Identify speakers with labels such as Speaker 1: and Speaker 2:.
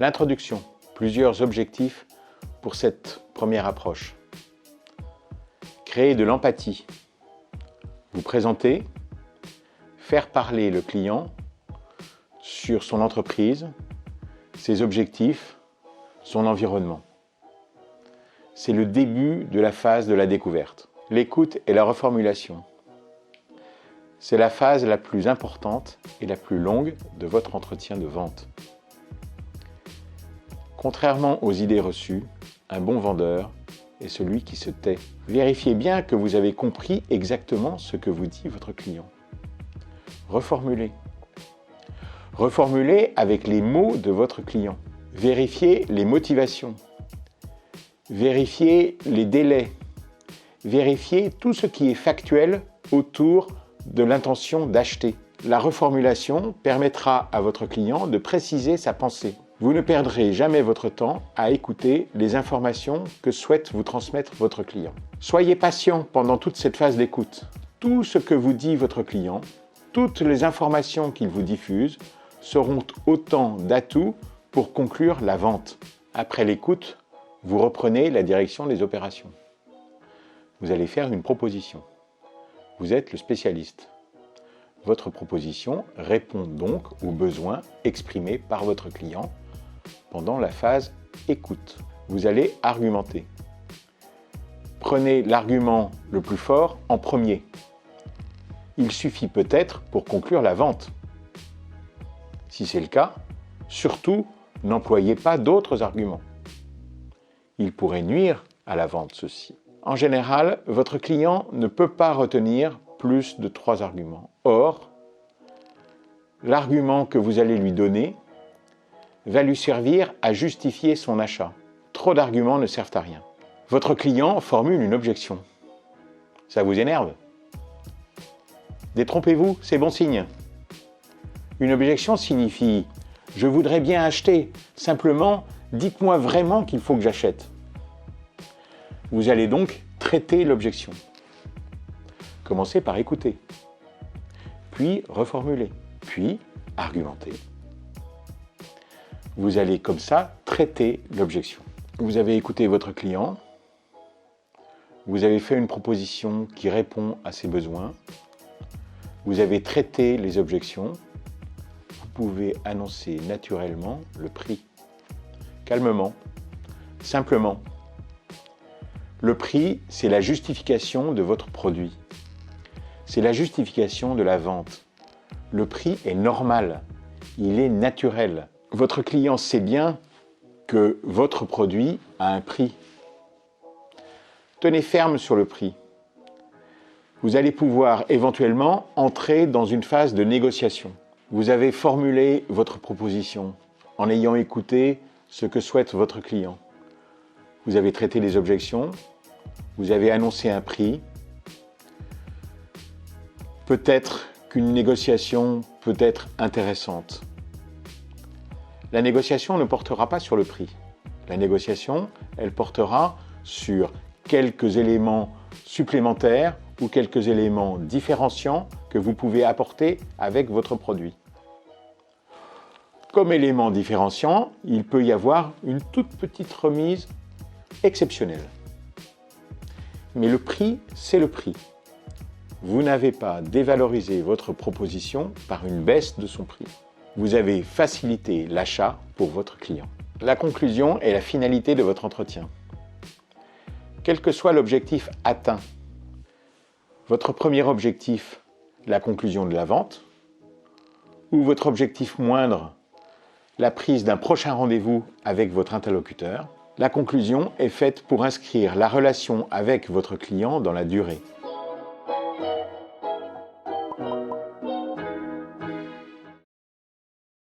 Speaker 1: L'introduction, plusieurs objectifs pour cette première approche. Créer de l'empathie. Vous présenter, faire parler le client sur son entreprise, ses objectifs, son environnement. C'est le début de la phase de la découverte. L'écoute et la reformulation. C'est la phase la plus importante et la plus longue de votre entretien de vente. Contrairement aux idées reçues, un bon vendeur est celui qui se tait. Vérifiez bien que vous avez compris exactement ce que vous dit votre client. Reformulez. Reformulez avec les mots de votre client. Vérifiez les motivations. Vérifiez les délais. Vérifiez tout ce qui est factuel autour de l'intention d'acheter. La reformulation permettra à votre client de préciser sa pensée. Vous ne perdrez jamais votre temps à écouter les informations que souhaite vous transmettre votre client. Soyez patient pendant toute cette phase d'écoute. Tout ce que vous dit votre client, toutes les informations qu'il vous diffuse seront autant d'atouts pour conclure la vente. Après l'écoute, vous reprenez la direction des opérations. Vous allez faire une proposition. Vous êtes le spécialiste. Votre proposition répond donc aux besoins exprimés par votre client pendant la phase écoute. Vous allez argumenter. Prenez l'argument le plus fort en premier. Il suffit peut-être pour conclure la vente. Si c'est le cas, surtout, n'employez pas d'autres arguments. Il pourrait nuire à la vente, ceci. En général, votre client ne peut pas retenir plus de 3 arguments. Or, l'argument que vous allez lui donner va lui servir à justifier son achat. Trop d'arguments ne servent à rien. Votre client formule une objection. Ça vous énerve? Détrompez-vous, c'est bon signe. Une objection signifie « je voudrais bien acheter, simplement dites-moi vraiment qu'il faut que j'achète ». Vous allez donc traiter l'objection. Commencez par écouter, puis reformuler, puis argumenter. Vous allez comme ça traiter l'objection. Vous avez écouté votre client, vous avez fait une proposition qui répond à ses besoins, vous avez traité les objections, vous pouvez annoncer naturellement le prix, calmement, simplement. Le prix, c'est la justification de votre produit. C'est la justification de la vente. Le prix est normal, il est naturel. Votre client sait bien que votre produit a un prix. Tenez ferme sur le prix. Vous allez pouvoir éventuellement entrer dans une phase de négociation. Vous avez formulé votre proposition en ayant écouté ce que souhaite votre client. Vous avez traité les objections, vous avez annoncé un prix. Peut-être qu'une négociation peut être intéressante. La négociation ne portera pas sur le prix. La négociation, elle portera sur quelques éléments supplémentaires ou quelques éléments différenciants que vous pouvez apporter avec votre produit. Comme élément différenciant, il peut y avoir une toute petite remise exceptionnelle. Mais le prix, c'est le prix. Vous n'avez pas dévalorisé votre proposition par une baisse de son prix. Vous avez facilité l'achat pour votre client. La conclusion est la finalité de votre entretien. Quel que soit l'objectif atteint, votre premier objectif, la conclusion de la vente, ou votre objectif moindre, la prise d'un prochain rendez-vous avec votre interlocuteur, la conclusion est faite pour inscrire la relation avec votre client dans la durée.